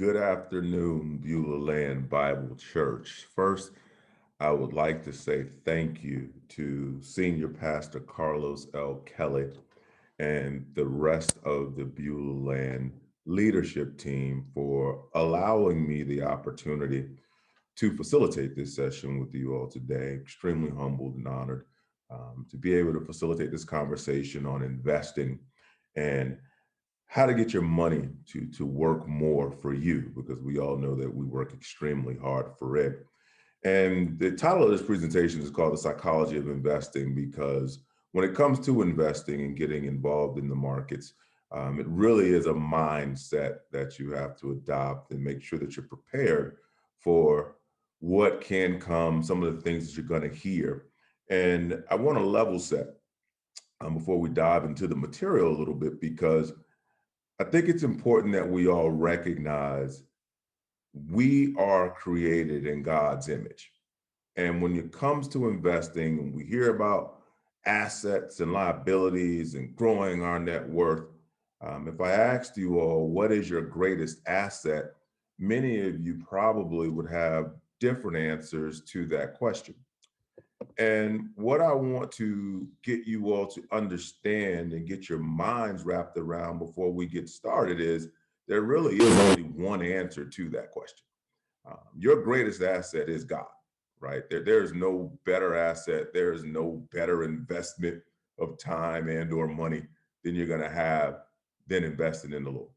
Good afternoon, Beulah Land Bible Church. First, I would like to say thank you to Senior Pastor Carlos L. Kelly and the rest of the Beulah Land leadership team for allowing me the opportunity to facilitate this session with you all today. Extremely humbled and honored to be able to facilitate this conversation on investing and how to get your money to work more for you, because we all know that we work extremely hard for it. And the title of this presentation is called The Psychology of Investing, because when it comes to investing and getting involved in the markets, it really is a mindset that you have to adopt and make sure that you're prepared for what can come, some of the things that you're going to hear. And I want to level set before we dive into the material a little bit, because I think it's important that we all recognize we are created in God's image. And when it comes to investing, and we hear about assets and liabilities and growing our net worth, if I asked you all, what is your greatest asset? Many of you probably would have different answers to that question. And what I want to get you all to understand and get your minds wrapped around before we get started is there really is only one answer to that question. Your greatest asset is God, right? There is no better asset. There is no better investment of time and or money than you're going to have than investing in the Lord.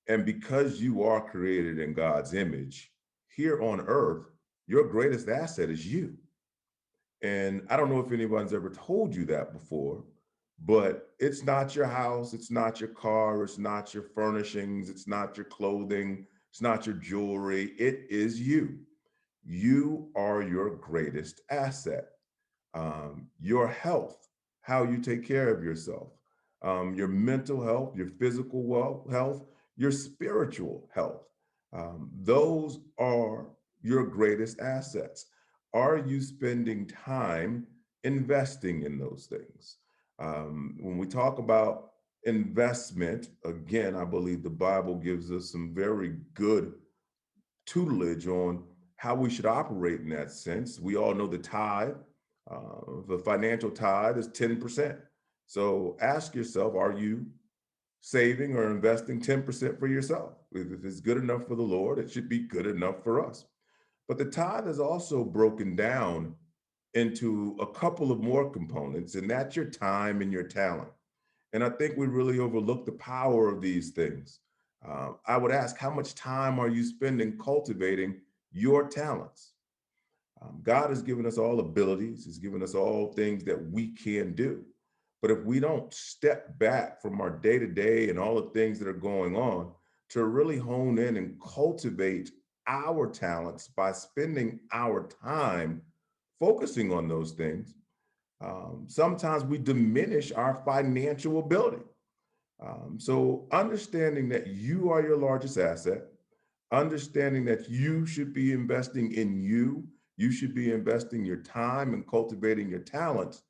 And because you are created in God's image here on earth, your greatest asset is you. And I don't know if anyone's ever told you that before, but it's not your house, it's not your car, it's not your furnishings, it's not your clothing, it's not your jewelry, it is you. You are your greatest asset. Your health, how you take care of yourself, your mental health, your physical health, your spiritual health. Those are your greatest assets. Are you spending time investing in those things? When we talk about investment, again, I believe the Bible gives us some very good tutelage on how we should operate in that sense. We all know the tithe, the financial tithe is 10%. So ask yourself, are you saving or investing 10% for yourself? If it's good enough for the Lord, it should be good enough for us. But the tithe is also broken down into a couple of more components, and that's your time and your talent. And I think we really overlook the power of these things. I would ask, how much time are you spending cultivating your talents? God has given us all abilities, He's given us all things that we can do. But if we don't step back from our day to day and all the things that are going on to really hone in and cultivate our talents by spending our time focusing on those things, sometimes we diminish our financial ability. So understanding that you are your largest asset, understanding that you should be investing in you, you should be investing your time and cultivating your talents,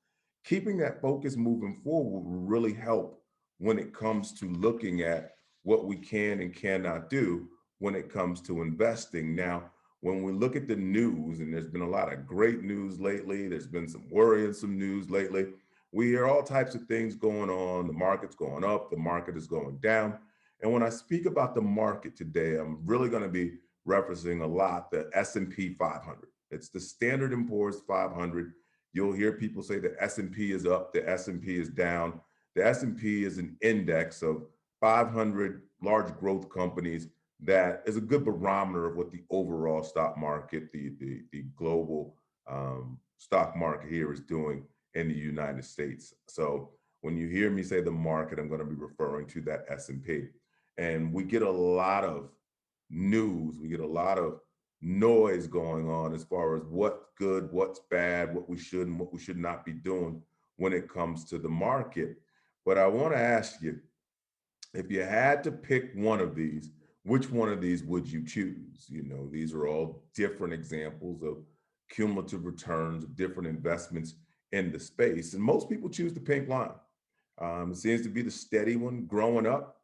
keeping that focus moving forward will really help when it comes to looking at what we can and cannot do when it comes to investing. Now, when we look at the news, and there's been a lot of great news lately, there's been some worrisome news lately. We hear all types of things going on. The market's going up, the market is going down. And when I speak about the market today, I'm really going to be referencing a lot the S&P 500. It's the Standard & Poor's 500. You'll hear people say the S&P is up, the S&P is down. The S&P is an index of 500 large growth companies that is a good barometer of what the overall stock market, the global stock market here is doing in the United States. So when you hear me say the market, I'm going to be referring to that S&P. And we get a lot of news, we get a lot of noise going on as far as what's good, what's bad, what we should and what we should not be doing when it comes to the market. But I want to ask you, if you had to pick one of these, which one of these would you choose? You know, these are all different examples of cumulative returns of different investments in the space. And most people choose the pink line. It seems to be the steady one growing up.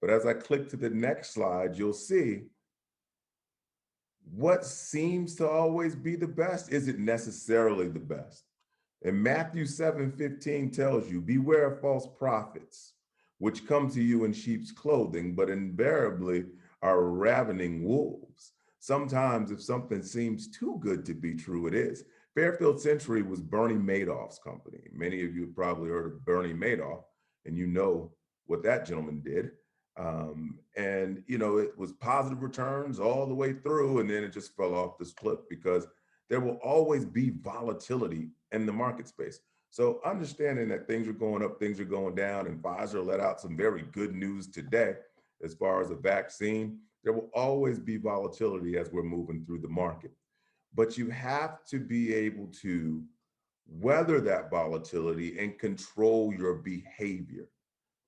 But as I click to the next slide, you'll see what seems to always be the best isn't necessarily the best. And Matthew 7:15 tells you, beware of false prophets, which come to you in sheep's clothing, but invariably are ravening wolves. Sometimes, if something seems too good to be true, it is. Fairfield Century was Bernie Madoff's company. Many of you have probably heard of Bernie Madoff, and you know what that gentleman did. And it was positive returns all the way through, and then it just fell off this cliff because there will always be volatility in the market space. So understanding that things are going up, things are going down, and Pfizer let out some very good news today as far as a vaccine, there will always be volatility as we're moving through the market. But you have to be able to weather that volatility and control your behavior.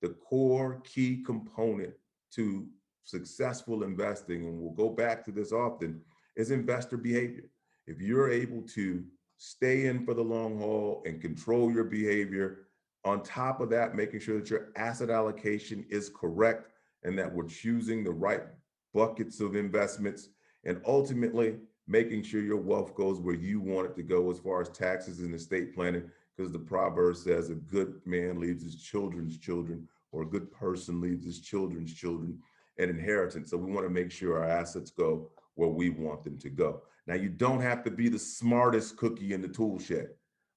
The core key component to successful investing, and we'll go back to this often, is investor behavior. If you're able to stay in for the long haul and control your behavior, on top of that, making sure that your asset allocation is correct and that we're choosing the right buckets of investments, and ultimately making sure your wealth goes where you want it to go as far as taxes and estate planning, because the proverb says a good man leaves his children's children, or a good person leaves his children's children an inheritance. So we want to make sure our assets go where we want them to go. Now, you don't have to be the smartest cookie in the tool shed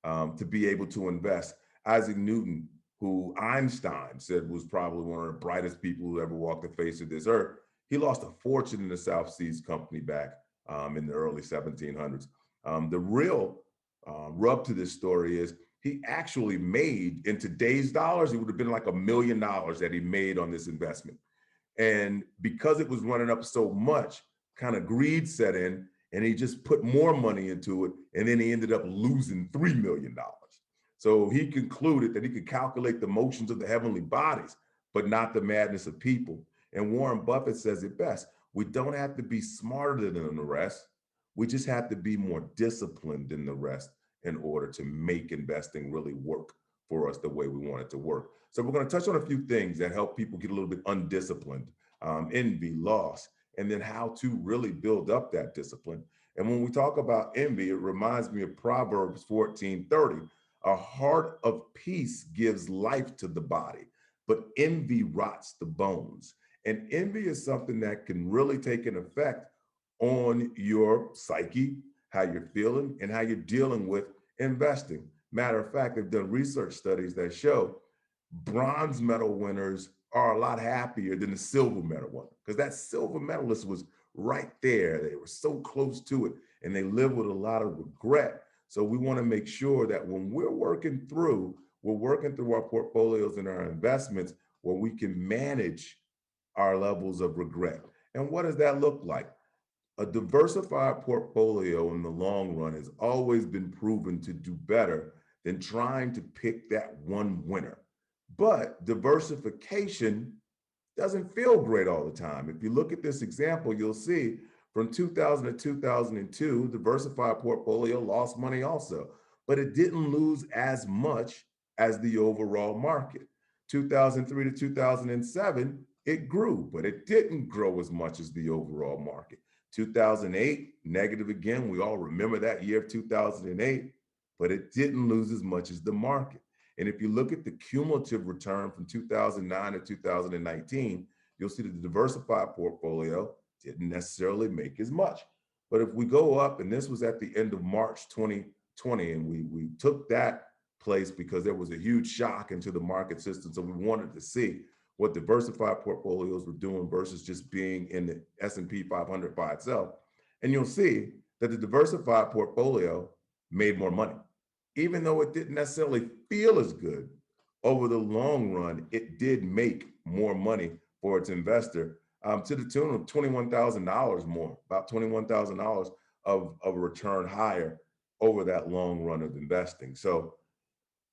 to be able to invest. Isaac Newton, who Einstein said was probably one of the brightest people who ever walked the face of this earth, he lost a fortune in the South Seas Company back in the early 1700s. The real rub to this story is he actually made, in today's dollars, it would have been like $1 million that he made on this investment. And because it was running up so much, kind of greed set in, and he just put more money into it. And then he ended up losing $3 million. So he concluded that he could calculate the motions of the heavenly bodies, but not the madness of people. And Warren Buffett says it best: we don't have to be smarter than the rest. We just have to be more disciplined than the rest in order to make investing really work for us the way we want it to work. So we're going to touch on a few things that help people get a little bit undisciplined, envy, loss, and then how to really build up that discipline. And when we talk about envy, it reminds me of Proverbs 14:30. A heart of peace gives life to the body, but envy rots the bones. And envy is something that can really take an effect on your psyche, how you're feeling, and how you're dealing with investing. Matter of fact, they've done research studies that show bronze medal winners are a lot happier than the silver medal winner, because that silver medalist was right there. They were so close to it, and they live with a lot of regret. So we want to make sure that when we're working through, our portfolios and our investments where we can manage our levels of regret. And what does that look like? A diversified portfolio in the long run has always been proven to do better than trying to pick that one winner. But diversification doesn't feel great all the time. If you look at this example, you'll see from 2000 to 2002, diversified portfolio lost money also, but it didn't lose as much as the overall market. 2003 to 2007, it grew, but it didn't grow as much as the overall market. 2008, negative again. We all remember that year of 2008, but it didn't lose as much as the market. And if you look at the cumulative return from 2009 to 2019, you'll see that the diversified portfolio didn't necessarily make as much. But if we go up, and this was at the end of March 2020, and we took that place because there was a huge shock into the market system. So we wanted to see what diversified portfolios were doing versus just being in the S&P 500 by itself. And you'll see that the diversified portfolio made more money. Even though it didn't necessarily feel as good, over the long run, it did make more money for its investor, to the tune of $21,000 more, about $21,000 of a return higher over that long run of investing. So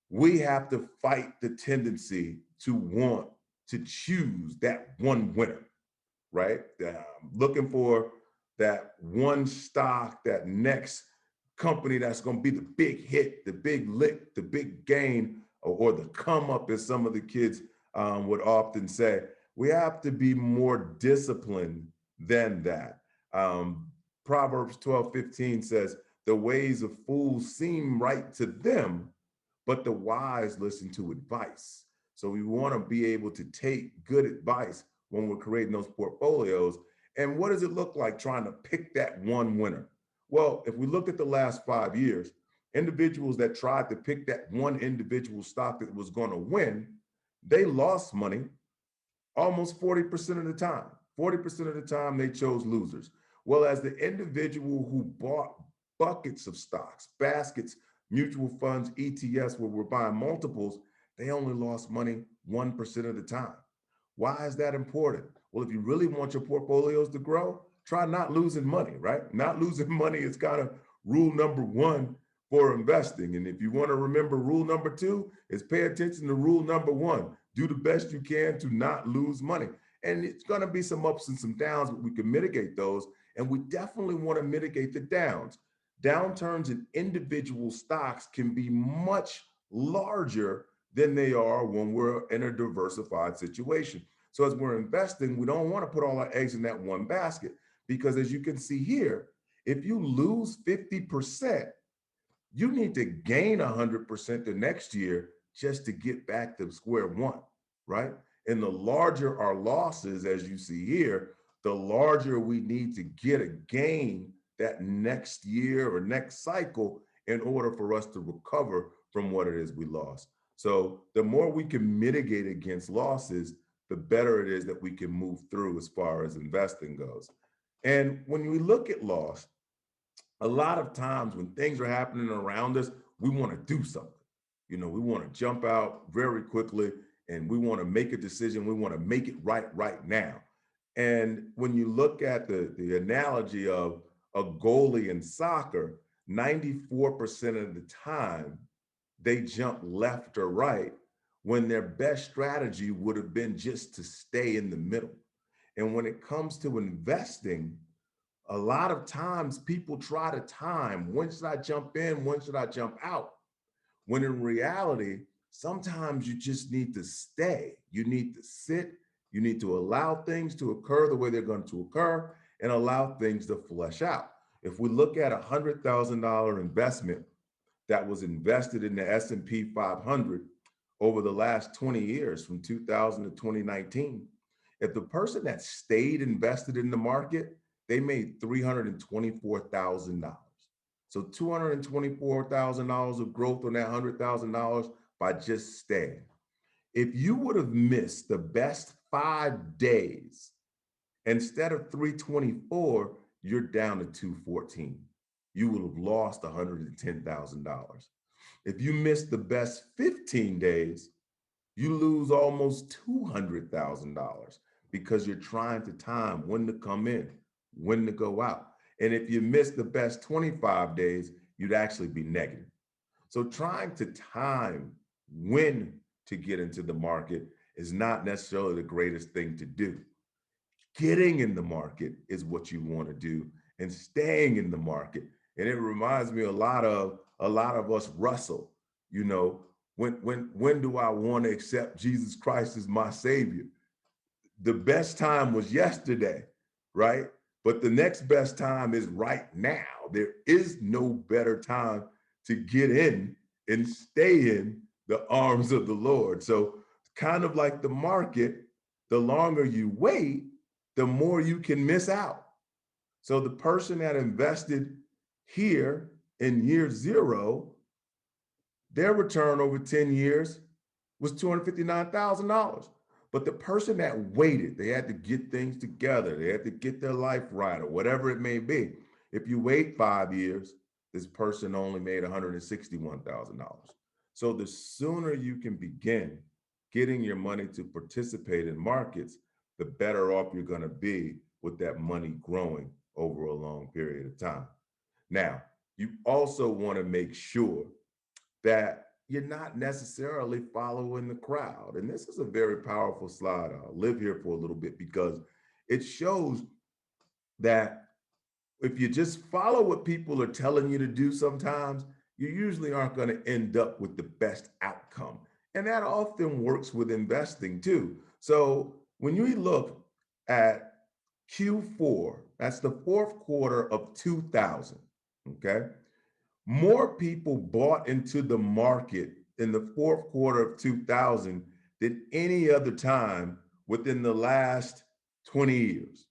we have to fight the tendency to want to choose that one winner, right? Looking for that one stock, that next company that's going to be the big hit, the big lick, the big gain, or the come up, as some of the kids would often say. We have to be more disciplined than that. Proverbs 12:15 says, the ways of fools seem right to them, but the wise listen to advice. So we want to be able to take good advice when we're creating those portfolios. And what does it look like trying to pick that one winner? Well, if we look at the last 5 years, individuals that tried to pick that one individual stock that was going to win, they lost money almost 40% of the time. 40% of the time they chose losers. Well, as the individual who bought buckets of stocks, baskets, mutual funds, ETFs, where we're buying multiples, they only lost money 1% of the time. Why is that important? Well, if you really want your portfolios to grow, try not losing money, right? Not losing money is kind of rule number one for investing. And if you want to remember rule number two, is pay attention to rule number one. Do the best you can to not lose money. And it's going to be some ups and some downs, but we can mitigate those. And we definitely want to mitigate the downs. Downturns in individual stocks can be much larger than they are when we're in a diversified situation. So as we're investing, we don't want to put all our eggs in that one basket, because as you can see here, if you lose 50%, you need to gain 100% the next year just to get back to square one, right? And the larger our losses, as you see here, the larger we need to get a gain that next year or next cycle in order for us to recover from what it is we lost. So the more we can mitigate against losses, the better it is that we can move through as far as investing goes. And when we look at loss, a lot of times when things are happening around us, we want to do something. You know, we want to jump out very quickly and we want to make a decision. We want to make it right now. And when you look at the analogy of a goalie in soccer, 94% of the time they jump left or right when their best strategy would have been just to stay in the middle. And when it comes to investing, a lot of times people try to time, when should I jump in? When should I jump out? When in reality, sometimes you just need to stay. You need to sit. You need to allow things to occur the way they're going to occur and allow things to flesh out. If we look at a $100,000 investment that was invested in the S&P 500 over the last 20 years from 2000 to 2019, if the person that stayed invested in the market, they made $324,000. So $224,000 of growth on that $100,000 by just staying. If you would have missed the best 5 days, instead of 324, you're down to 214. You will have lost $110,000. If you missed the best 15 days, you lose almost $200,000 because you're trying to time when to come in, when to go out. And if you miss the best 25 days, you'd actually be negative. So trying to time when to get into the market is not necessarily the greatest thing to do. Getting in the market is what you want to do, and staying in the market. And it reminds me a lot of us wrestle, you know, when do I want to accept Jesus Christ as my savior? The best time was yesterday, right? But the next best time is right now. There is no better time to get in and stay in the arms of the Lord. So kind of like the market, the longer you wait, the more you can miss out. So the person that invested here in year zero, their return over 10 years was $259,000. But the person that waited, they had to get things together, they had to get their life right, or whatever it may be. If you wait 5 years, this person only made $161,000. So the sooner you can begin getting your money to participate in markets, the better off you're going to be with that money growing over a long period of time. Now, you also want to make sure that you're not necessarily following the crowd. And this is a very powerful slide. I'll live here for a little bit because it shows that if you just follow what people are telling you to do sometimes, you usually aren't going to end up with the best outcome. And that often works with investing too. So when you look at Q4, That's the fourth quarter of 2000. Okay. More people bought into the market in the fourth quarter of 2000 than any other time within the last 20 years.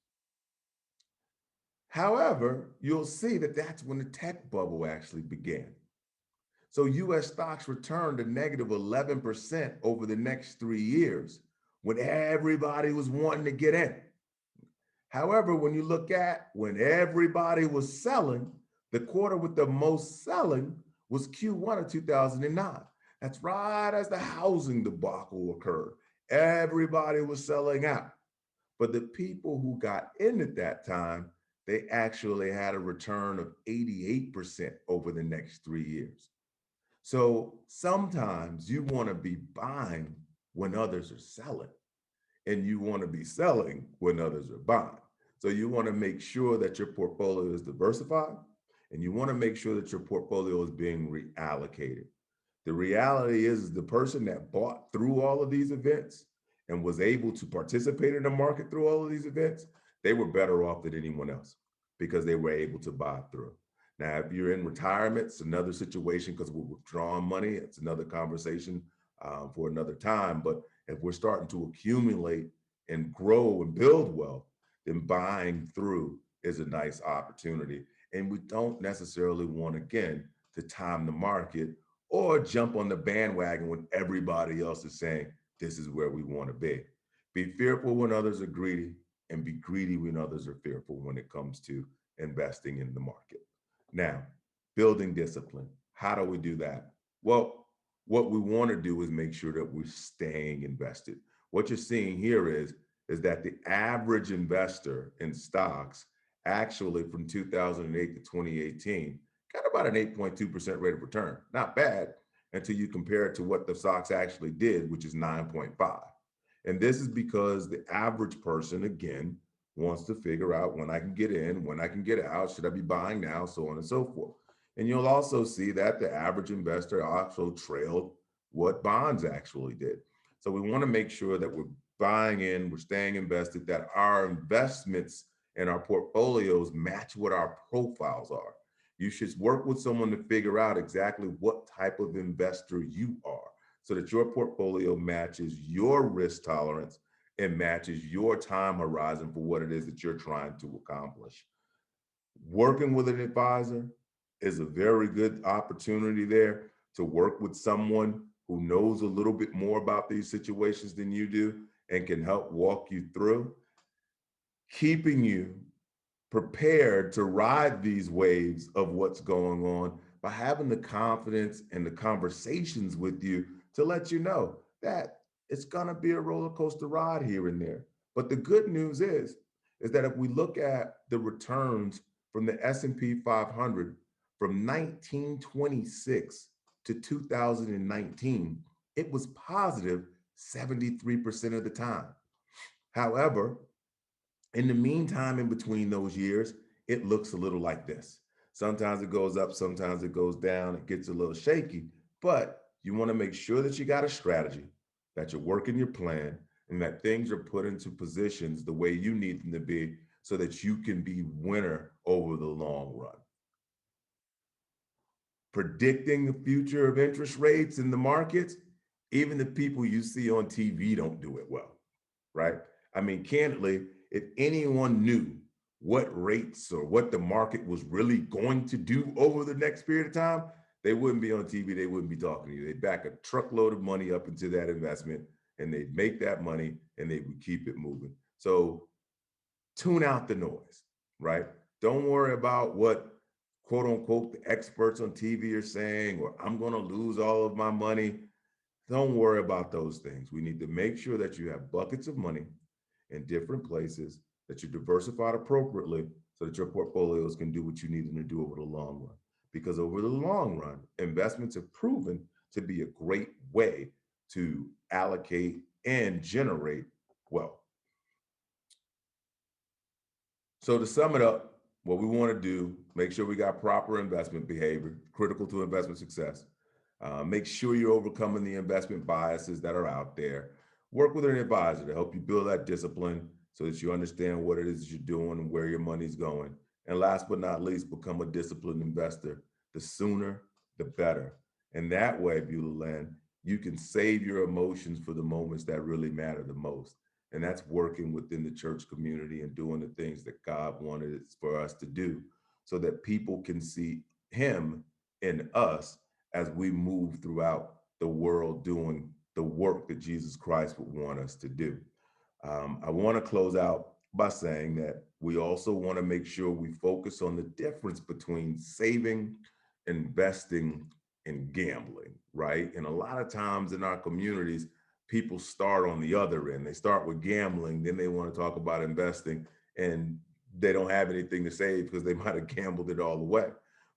However, you'll see that that's when the tech bubble actually began. So US stocks returned a negative 11% over the next 3 years when everybody was wanting to get in. However, when you look at when everybody was selling, the quarter with the most selling was Q1 of 2009. That's right as the housing debacle occurred. Everybody was selling out. But the people who got in at that time, they actually had a return of 88% over the next 3 years. So sometimes you want to be buying when others are selling, and you want to be selling when others are buying. So you want to make sure that your portfolio is diversified, and you want to make sure that your portfolio is being reallocated. The reality is the person that bought through all of these events and was able to participate in the market through all of these events, they were better off than anyone else because they were able to buy through. Now, if you're in retirement, it's another situation because we're withdrawing money. It's another conversation for another time. But if we're starting to accumulate and grow and build wealth, then buying through is a nice opportunity. And we don't necessarily want, again, to time the market or jump on the bandwagon when everybody else is saying, this is where we want to be. Be fearful when others are greedy, and be greedy when others are fearful when it comes to investing in the market. Now, building discipline. How do we do that? Well, what we want to do is make sure that we're staying invested. What you're seeing here is that the average investor in stocks actually from 2008 to 2018 got about an 8.2% rate of return. Not bad until you compare it to what the stocks actually did, which is 9.5. And this is because the average person, again, wants to figure out when I can get in, when I can get out, should I be buying now, so on and so forth. And you'll also see that the average investor also trailed what bonds actually did. So we want to make sure that we're buying in, we're staying invested, that our investments and our portfolios match what our profiles are. You should work with someone to figure out exactly what type of investor you are so that your portfolio matches your risk tolerance and matches your time horizon for what it is that you're trying to accomplish. Working with an advisor is a very good opportunity there to work with someone who knows a little bit more about these situations than you do and can help walk you through, keeping you prepared to ride these waves of what's going on by having the confidence and the conversations with you to let you know that it's going to be a roller coaster ride here and there. But the good news is that if we look at the returns from the S&P 500 from 1926 to 2019, it was positive 73% of the time. However, in the meantime, in between those years, it looks a little like this. Sometimes it goes up, sometimes it goes down, it gets a little shaky, but you want to make sure that you got a strategy, that you're working your plan, and that things are put into positions the way you need them to be so that you can be winner over the long run. Predicting the future of interest rates in the markets, even the people you see on TV don't do it well, right? I mean, candidly, if anyone knew what rates or what the market was really going to do over the next period of time, they wouldn't be on TV, they wouldn't be talking to you. They'd back a truckload of money up into that investment and they'd make that money and they would keep it moving. So tune out the noise, right? Don't worry about what quote unquote the experts on TV are saying, or I'm going to lose all of my money. Don't worry about those things. We need to make sure that you have buckets of money in different places, that you're diversified appropriately so that your portfolios can do what you need them to do over the long run. Because over the long run, investments have proven to be a great way to allocate and generate wealth. So to sum it up, what we want to do, make sure we got proper investment behavior, critical to investment success. Make sure you're overcoming the investment biases that are out there. Work with an advisor to help you build that discipline so that you understand what it is you're doing and where your money's going. And last but not least, become a disciplined investor. The sooner, the better. And that way, Beulah Land, you can save your emotions for the moments that really matter the most. And that's working within the church community and doing the things that God wanted for us to do so that people can see Him in us as we move throughout the world doing the work that Jesus Christ would want us to do. I want to close out by saying that we also want to make sure we focus on the difference between saving, investing, and gambling, right? And a lot of times in our communities, people start on the other end. They start with gambling, then they want to talk about investing, and they don't have anything to save because they might have gambled it all away.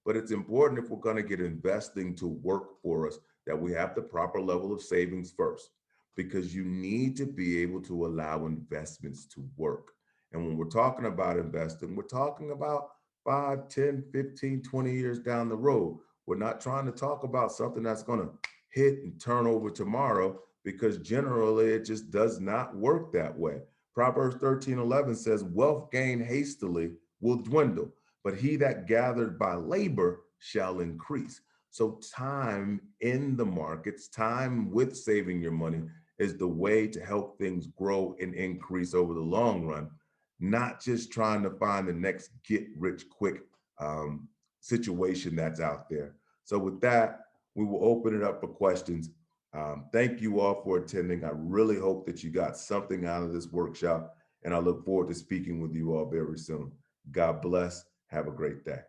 But it's important if we're going to get investing to work for us that we have the proper level of savings first, because you need to be able to allow investments to work. And when we're talking about investing, we're talking about 5, 10, 15, 20 years down the road. We're not trying to talk about something that's going to hit and turn over tomorrow, because generally it just does not work that way. Proverbs 13:11 says, wealth gained hastily will dwindle, but he that gathered by labor shall increase. So, time in the markets, time with saving your money is the way to help things grow and increase over the long run, not just trying to find the next get rich quick situation that's out there. So, with that, we will open it up for questions. Thank you all for attending. I really hope that you got something out of this workshop, and I look forward to speaking with you all very soon. God bless. Have a great day.